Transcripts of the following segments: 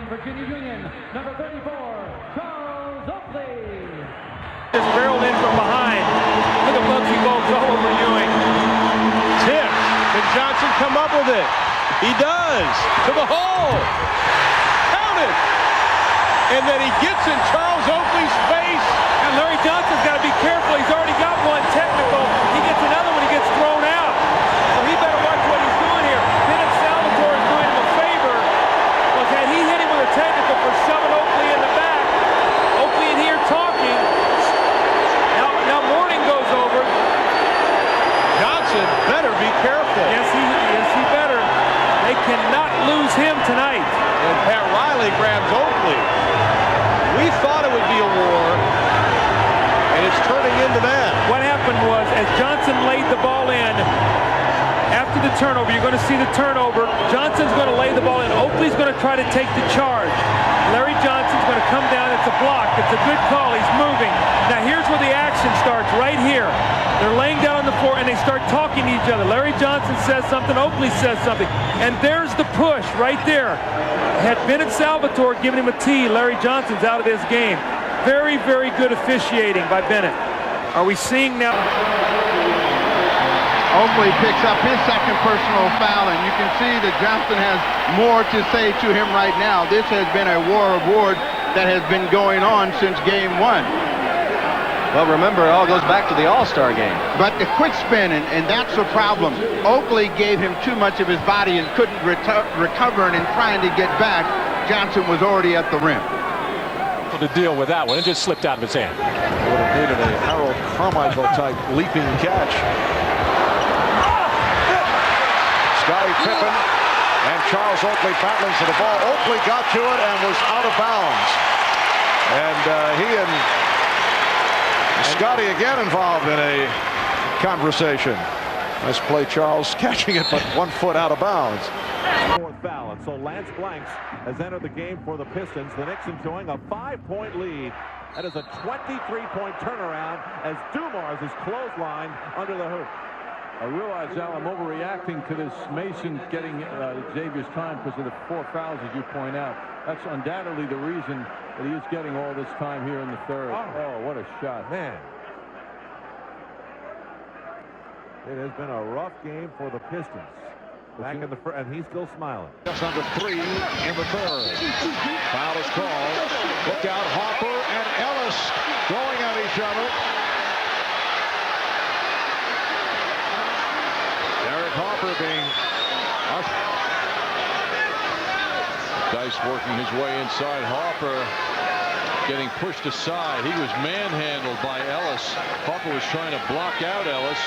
Virginia Union, number 34, Charles Oakley. Just barreled in from behind. Look at Bugsy Bolts all over Ewing. Tip. Can Johnson come up with it? He does. To the hole. Count it. And then he gets in Charles Oakley's face. And Larry Johnson's got to be careful. He's already got one technical. He gets another one. He gets thrown out. So he better watch what he's doing here. Bennett Salvatore is doing him a favor. Because had he hit him with a technical for shoving Oakley in the back, Oakley in here talking. Now Morning goes over. Johnson better be careful. Yes, he better. They cannot lose him tonight. And Pat Riley grabs Oakley. We thought it would be a war, and it's turning into that. What happened was, as Johnson laid the ball in, after the turnover, you're going to see the turnover. Johnson's going to lay the ball in. Oakley's going to try to take the charge. Larry Johnson's going to come down. It's a block. It's a good call. He's moving. Now here's where the action starts, right here. They're laying down on the floor, and they start talking to each other. Larry Johnson says something. Oakley says something. And there's the push right there. Had Bennett Salvatore given him a tee, Larry Johnson's out of this game. Very, very good officiating by Bennett. Are we seeing now? Oakley picks up his second personal foul, and you can see that Johnson has more to say to him right now. This has been a war of words that has been going on since game one. Well, remember, it all goes back to the All-Star game. But the quick spin, and that's the problem. Oakley gave him too much of his body and couldn't recover, and in trying to get back, Johnson was already at the rim. To deal with that one, it just slipped out of his hand. Would have needed a Harold Carmichael-type leaping catch. Scottie Pippen and Charles Oakley battling for the ball. Oakley got to it and was out of bounds. And he and Scottie again involved in a conversation. Nice play, Charles, catching it, but 1 foot out of bounds. Fourth foul, and so Lance Blanks has entered the game for the Pistons. The Knicks enjoying a 5-point lead. That is a 23-point turnaround as Dumars is clotheslined under the hoop. I realize, Al, I'm overreacting to this Mason getting Xavier's time because of the 4 fouls, as you point out. That's undoubtedly the reason that he is getting all this time here in the third. Oh, what a shot. Man. It has been a rough game for the Pistons. Back in the front, and he's still smiling. Just under 3 in the third. Foul is called. Look out, Harper and Ellis going at each other. Derek Harper being Dice working his way inside. Harper getting pushed aside. He was manhandled by Ellis. Harper was trying to block out Ellis.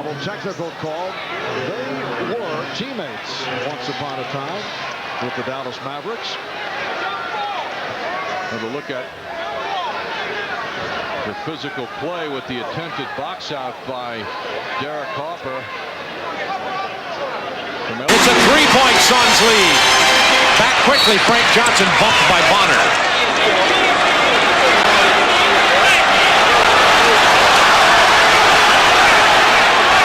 double technical call. They were teammates once upon a time with the Dallas Mavericks. And to look at the physical play with the attempted box out by Derek Harper. It's a 3-point Suns lead. Back quickly, Frank Johnson bumped by Bonner.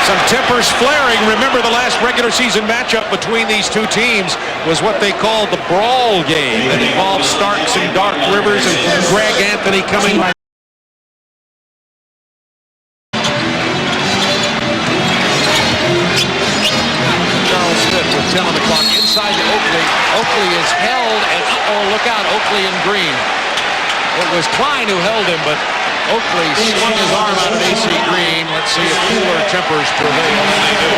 Some tempers flaring. Remember, the last regular season matchup between these two teams was what they called the Brawl game that involved Starks and Dark Rivers and Greg Anthony coming by. Charles Smith with 10 on the clock inside to Oakley. Oakley is held, and uh-oh, look out, Oakley and Green. It was Klein who held him, but Oakley swung his arm out at AC Green. Let's see if cooler tempers prevail, and they do.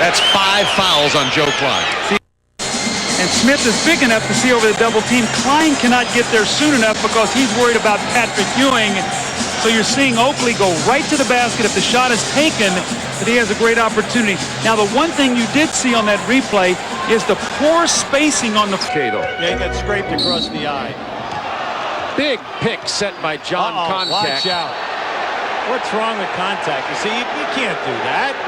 That's 5 fouls on Joe Klein. And Smith is big enough to see over the double team. Klein cannot get there soon enough because he's worried about Patrick Ewing. So you're seeing Oakley go right to the basket. If the shot is taken, that he has a great opportunity. Now, the one thing you did see on that replay is the poor spacing on the Cato. Yeah, he got scraped across the eye. Big pick set by John Contact. Watch out. What's wrong with Contact? You see, you can't do that.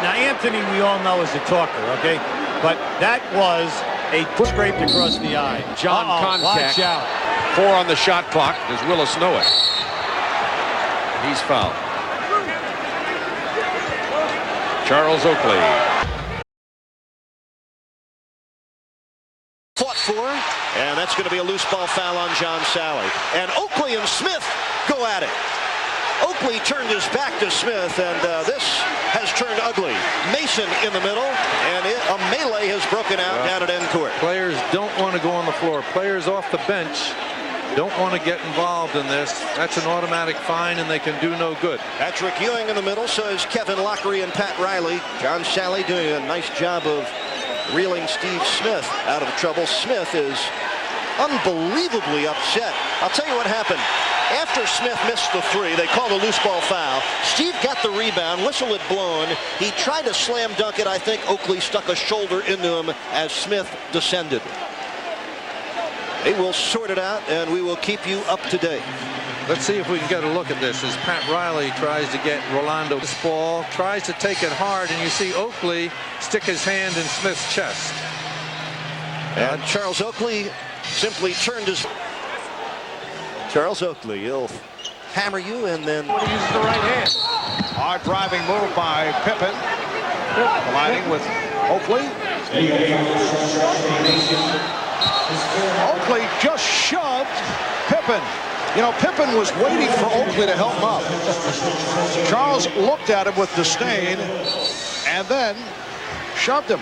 Now, Anthony, we all know, is a talker, okay? But that was a scraped across the eye. John Contact. Watch out. 4 on the shot clock. Does Willis know it? He's fouled. Charles Oakley. Fought for, and that's going to be a loose ball foul on John Sally. And Oakley and Smith go at it. Oakley turned his back to Smith, and this has turned ugly. Mason in the middle, and a melee has broken out down at end court. Players don't want to go on the floor. Players off the bench don't want to get involved in this. That's an automatic fine, and they can do no good. Patrick Ewing in the middle, so is Kevin Lockery and Pat Riley. John Sally doing a nice job of reeling Steve Smith out of trouble. Smith is unbelievably upset. I'll tell you what happened. After Smith missed the three, they called a loose ball foul. Steve got the rebound, whistle had blown. He tried to slam dunk it. I think Oakley stuck a shoulder into him as Smith descended. They will sort it out, and we will keep you up to date. Let's see if we can get a look at this as Pat Riley tries to get Rolando this ball, tries to take it hard, and you see Oakley stick his hand in Smith's chest. And Charles Oakley simply turned his... Charles Oakley, he'll hammer you, and then He uses the right hand. hard driving move by Pippen. Colliding with Oakley. Oakley just shoved Pippen. You know, Pippen was waiting for Oakley to help him up. Charles looked at him with disdain and then shoved him.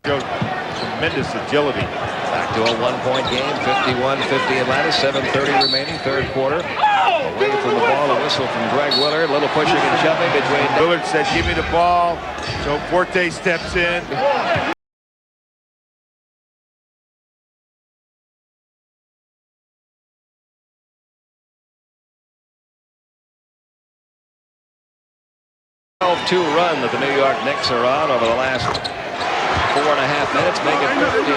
Tremendous agility. Back to a one-point game, 51-50 Atlanta, 7:30 remaining, third quarter. Away from the ball, a whistle from Greg Willard. A little pushing and shoving between. Willard said, give me the ball. So Forte steps in. Two run that the New York Knicks are on over the last 4.5 minutes, make it 15-2.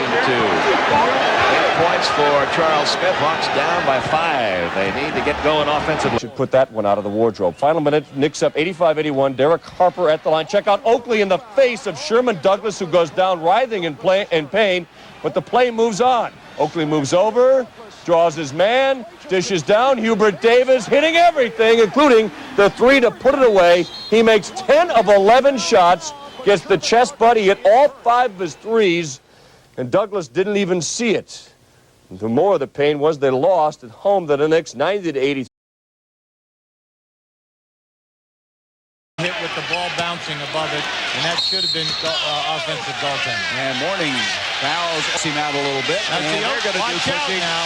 8 points for Charles Smith. Hawks down by 5. They need to get going offensively. Should put that one out of the wardrobe. Final minute, Knicks up 85-81. Derek Harper at the line. Check out Oakley in the face of Sherman Douglas, who goes down writhing in pain, but the play moves on. Oakley moves over, draws his man, dishes down. Hubert Davis hitting everything, including the three to put it away. He makes 10 of 11 shots, gets the chest butt. He hit all 5 of his threes, and Douglas didn't even see it. And the more of the pain was they lost at home to the Knicks, 90-83. Hit with the ball bouncing above it, and that should have been offensive goaltending. And Mourning fouls him out a little bit. And they're going to do something now.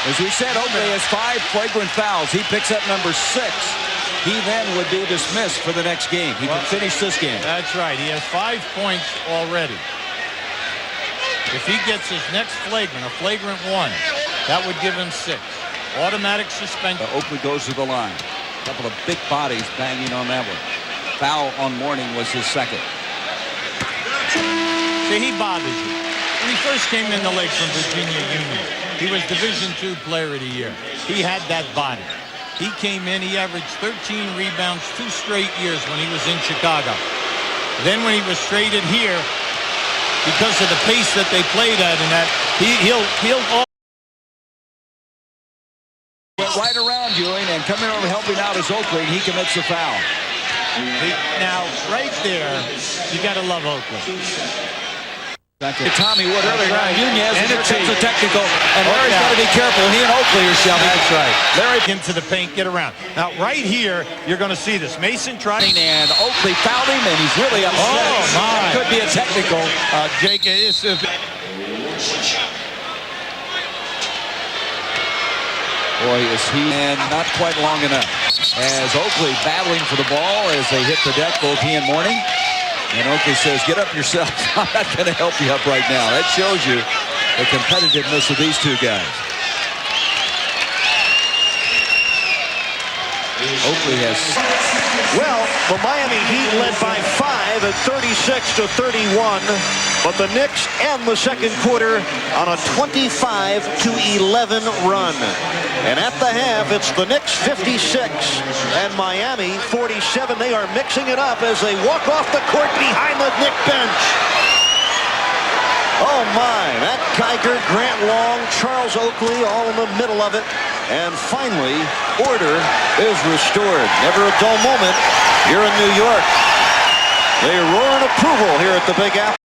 As we said, Oakley has 5 flagrant fouls. He picks up number 6. He then would be dismissed for the next game. He can finish this game. That's right. He has 5 points already. If he gets his next flagrant, a flagrant 1, that would give him 6. Automatic suspension. Oakley goes to the line. A couple of big bodies banging on that one. Foul on Mourning was his second. See, he bothers you. When he first came in the league from Virginia Union, he was Division II Player of the Year. He had that body. He came in, he averaged 13 rebounds 2 straight years when he was in Chicago. Then when he was traded here, because of the pace that they played at and that, he'll went right around Ewing and coming over helping out as Oakley, and he commits the foul. Now, right there, you got to love Oakley. Tommy Wood earlier. Nunez, and here comes a technical. And Larry's got to be careful. He and Oakley are shoving. That's right. Larry into the paint, get around. Now, right here, you're going to see this. Mason tried. And Oakley fouled him, and he's really upset. Oh, my. Could be a technical. Jake, it's Boy, is he, and not quite long enough. As Oakley battling for the ball as they hit the deck, both he and Mourning. And Oakley says, get up yourself. I'm not going to help you up right now. That shows you the competitiveness of these two guys. Oakley has... Well, the Miami Heat led by 5 at 36-31, but the Knicks end the second quarter on a 25-11 run. And at the half, it's the Knicks 56 and Miami 47. They are mixing it up as they walk off the court behind the Knick bench. Oh my, Matt Kiger, Grant Long, Charles Oakley all in the middle of it. And finally, order is restored. Never a dull moment here in New York. They roar in approval here at the Big Apple.